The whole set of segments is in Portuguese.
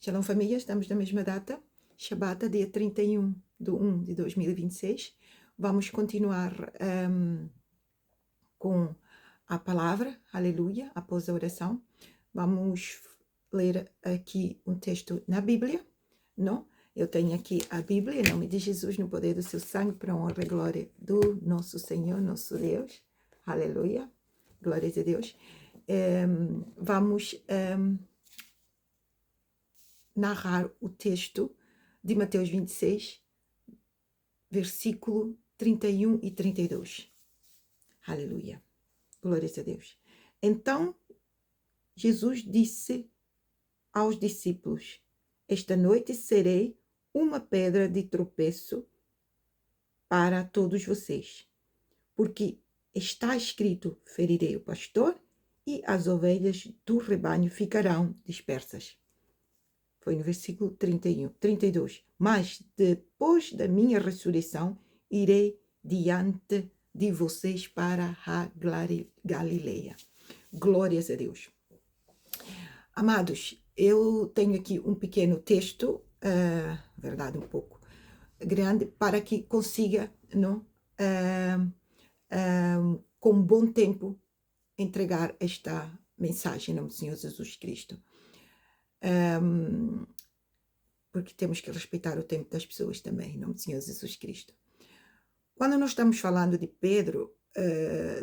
Shalom família, estamos na mesma data, Shabbat, dia 31 de 1 de 2026. Vamos continuar com a palavra, aleluia, após a oração. Vamos ler aqui um texto na Bíblia, não? Eu tenho aqui a Bíblia, em nome de Jesus, no poder do seu sangue, para a honra e glória do nosso Senhor, nosso Deus, aleluia, glórias a Deus. Vamos narrar o texto de Mateus 26, versículo 31 e 32. Aleluia. Glórias a Deus. Então, Jesus disse aos discípulos: esta noite serei uma pedra de tropeço para todos vocês, porque está escrito: ferirei o pastor e as ovelhas do rebanho ficarão dispersas. Foi no versículo 32. Mas depois da minha ressurreição, irei diante de vocês para a Galileia. Glórias a Deus. Amados, eu tenho aqui um pequeno texto, verdade, um pouco grande, para que consiga, não, com bom tempo, entregar esta mensagem em nome do Senhor Jesus Cristo. Porque temos que respeitar o tempo das pessoas também, em nome do Senhor Jesus Cristo. Quando nós estamos falando de Pedro,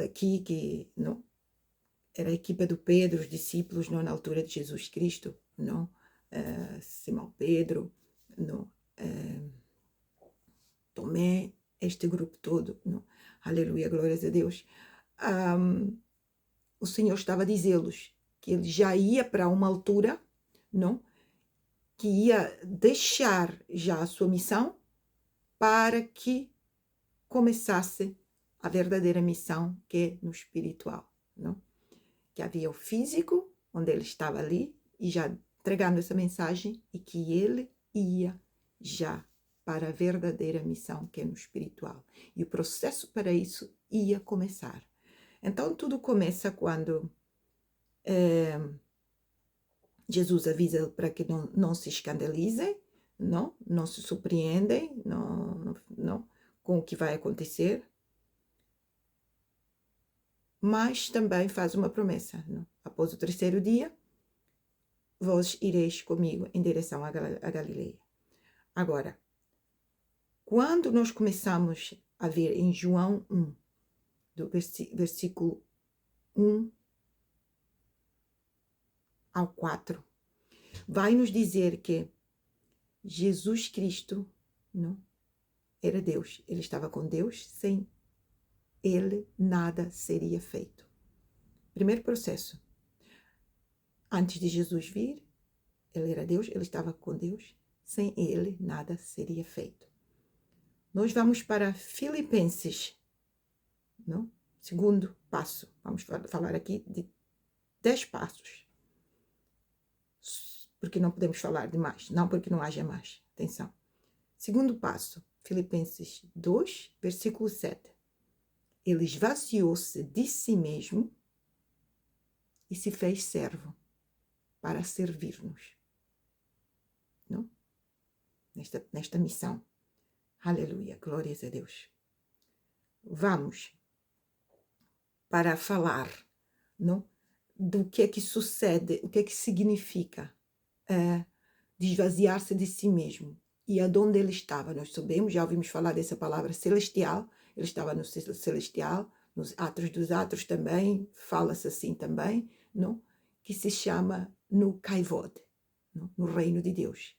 aqui, que não, era a equipa do Pedro, os discípulos, não, na altura de Jesus Cristo, não, Simão Pedro, não, Tomé, este grupo todo, não, aleluia, glórias a Deus. O Senhor estava a dizê-los que ele já ia para uma altura, não, que ia deixar já a sua missão para que começasse a verdadeira missão, que é no espiritual, não? Que havia o físico, onde ele estava ali, e já entregando essa mensagem, e que ele ia já para a verdadeira missão, que é no espiritual. E o processo para isso ia começar. Então, tudo começa quando Jesus avisa para que não se escandalizem, não se surpreendem não, com o que vai acontecer, mas também faz uma promessa. Não? Após o terceiro dia, vós ireis comigo em direção a Galileia. Agora, quando nós começamos a ver em João 1, do versículo 1 ao 4, vai nos dizer que Jesus Cristo não era Deus. Ele estava com Deus, sem ele nada seria feito. Primeiro processo. Antes de Jesus vir, ele era Deus, ele estava com Deus, sem ele nada seria feito. Nós vamos para Filipenses, não? Segundo passo. Vamos falar aqui de 10 passos. Porque não podemos falar de mais, não porque não haja mais. Atenção. Segundo passo, Filipenses 2, versículo 7. Ele esvaziou-se de si mesmo e se fez servo para servir-nos. Não? Nesta missão. Aleluia, glórias a Deus. Vamos para falar, não? Do que é que sucede, o que é que significa esvaziar-se de si mesmo. E aonde ele estava, nós sabemos, já ouvimos falar dessa palavra celestial, ele estava no celestial, nos Atos dos Atos também, fala-se assim também, não? Que se chama no Kaivod, não? No reino de Deus.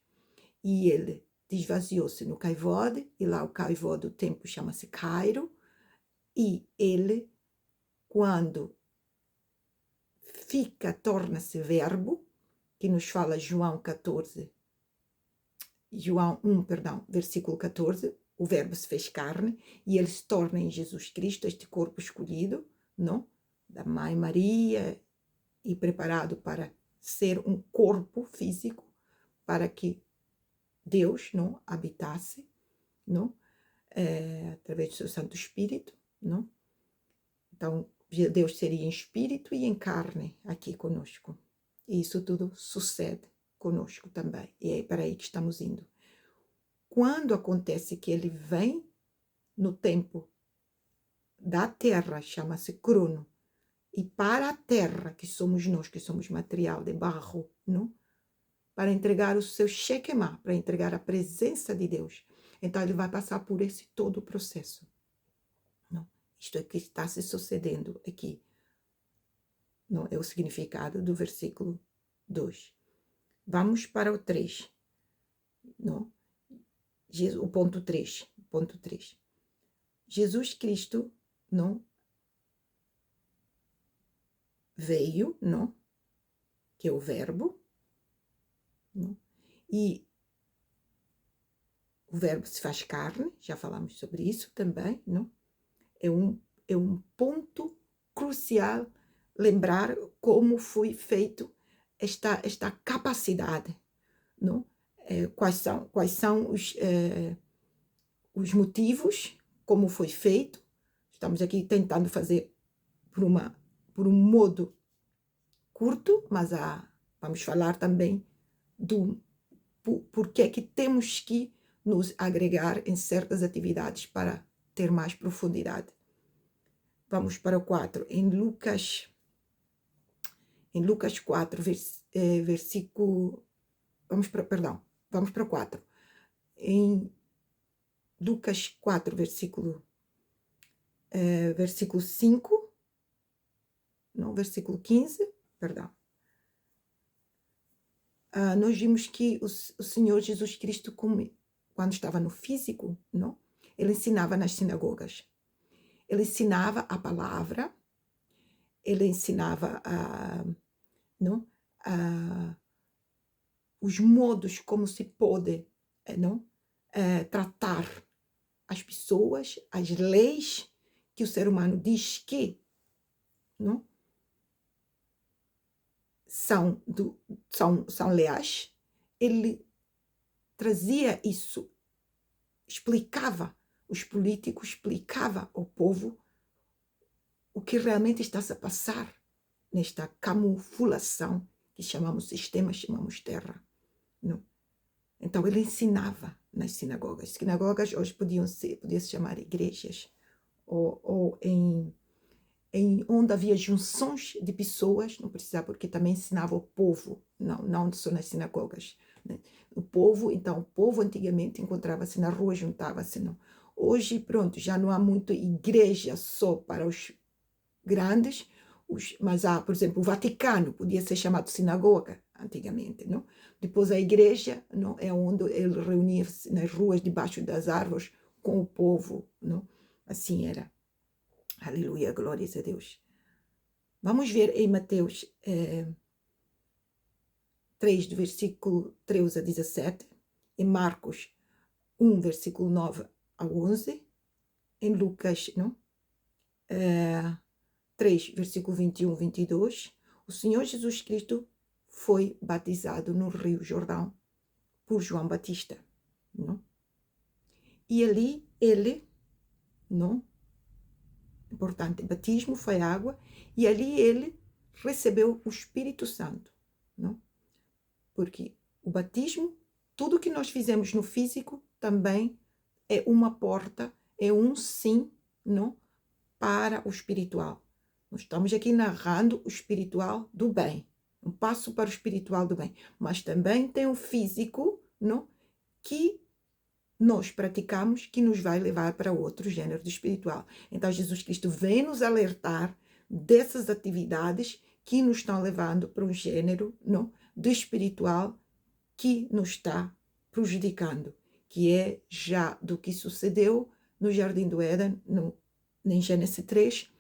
E ele esvaziou-se no Kaivod, e lá o Kaivod, o templo chama-se Cairo, e ele, quando torna-se verbo, que nos fala João 1, versículo 14, o verbo se fez carne, e ele se torna em Jesus Cristo, este corpo escolhido, não? Da Mãe Maria, e preparado para ser um corpo físico, para que Deus não habitasse, não? Através do seu Santo Espírito, não? Então, Deus seria em espírito e em carne aqui conosco. E isso tudo sucede conosco também. E é para aí que estamos indo. Quando acontece que ele vem no tempo da terra, chama-se crono, e para a terra, que somos nós, que somos material de barro, não? Para entregar o seu Shekinah, para entregar a presença de Deus. Então ele vai passar por esse todo o processo. Não? Isto é que está se sucedendo aqui. Não? É o significado do versículo 2. Vamos para o 3. Não? O ponto 3. Ponto 3. Jesus Cristo não veio, não? Que é o verbo, não? E o verbo se faz carne, já falamos sobre isso também, não? É um ponto crucial lembrar como foi feito esta capacidade, não? Quais são os motivos, como foi feito. Estamos aqui tentando fazer por um modo curto, mas vamos falar também do porquê que temos que nos agregar em certas atividades para ter mais profundidade. Vamos para o 4. Em Lucas 4, versículo... Vamos para o 4. Em Lucas 4, versículo 5, não, versículo 15, perdão. Nós vimos que o Senhor Jesus Cristo, quando estava no físico, não? Ele ensinava nas sinagogas. Ele ensinava a palavra, ele ensinava não? Os modos como se pode não? Tratar as pessoas, as leis que o ser humano diz que não? São leais. Ele trazia isso, explicava, os políticos explicava ao povo o que realmente está a passar nesta camuflação que chamamos sistema, chamamos terra. Não? Então ele ensinava nas sinagogas. Sinagogas hoje podia se chamar igrejas, ou em onde havia junções de pessoas, não precisava, porque também ensinava o povo, não só nas sinagogas. Né? O povo antigamente encontrava-se na rua, juntava-se. Não. Hoje, pronto, já não há muito igreja só para os grandes, mas há, por exemplo, o Vaticano podia ser chamado sinagoga antigamente, não? Depois a igreja, não, é onde ele reunia-se nas ruas, debaixo das árvores, com o povo, não? Assim era. Aleluia, glórias a Deus. Vamos ver em Mateus 3, do versículo 13 a 17, em Marcos 1, versículo 9 a 11, em Lucas, não? 3, versículo 21, 22, o Senhor Jesus Cristo foi batizado no Rio Jordão por João Batista, não? E ali ele, não? Importante, batismo foi água, e ali ele recebeu o Espírito Santo, não? Porque o batismo, tudo que nós fizemos no físico também é uma porta, é um sim, não? Para o espiritual. Nós estamos aqui narrando o espiritual do bem, um passo para o espiritual do bem, mas também tem o físico, não? Que nós praticamos, que nos vai levar para outro gênero de espiritual. Então, Jesus Cristo vem nos alertar dessas atividades que nos estão levando para um gênero, não, do espiritual que nos está prejudicando, que é já do que sucedeu no Jardim do Éden, em Gênesis 3,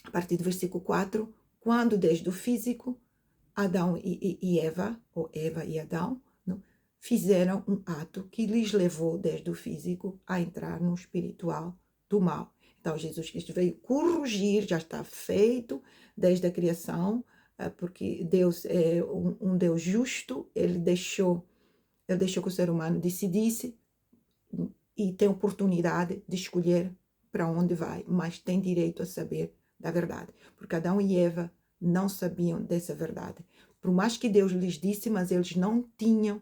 a partir do versículo 4, quando desde o físico, Adão e Eva, ou Eva e Adão, fizeram um ato que lhes levou desde o físico a entrar no espiritual do mal. Então, Jesus Cristo veio corrigir, já está feito desde a criação, porque Deus é um Deus justo, ele deixou que o ser humano decidisse e tem oportunidade de escolher para onde vai, mas tem direito a saber da verdade, porque Adão e Eva não sabiam dessa verdade. Por mais que Deus lhes disse, mas eles não tinham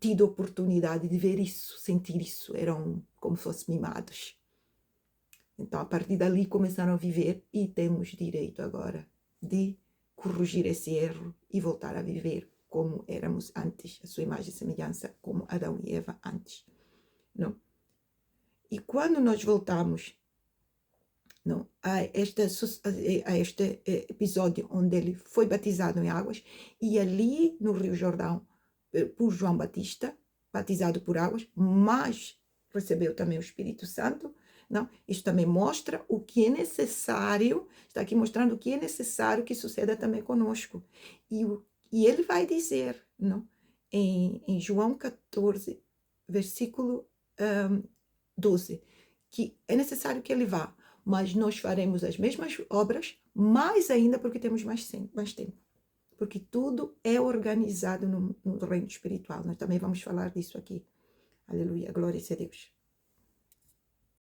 tido oportunidade de ver isso, sentir isso. Eram como se fossem mimados. Então, a partir dali, começaram a viver e temos direito agora de corrigir esse erro e voltar a viver como éramos antes, a sua imagem e semelhança, como Adão e Eva antes. Não? E quando nós voltamos não, a este episódio onde ele foi batizado em águas, e ali no Rio Jordão, por João Batista, batizado por águas, mas recebeu também o Espírito Santo. Não? Isto também mostra o que é necessário, está aqui mostrando o que é necessário que suceda também conosco. E ele vai dizer, não? Em João 14, versículo 12, que é necessário que ele vá, mas nós faremos as mesmas obras, mais ainda porque temos mais tempo. Porque tudo é organizado no reino espiritual. Nós também vamos falar disso aqui. Aleluia, glória a Deus.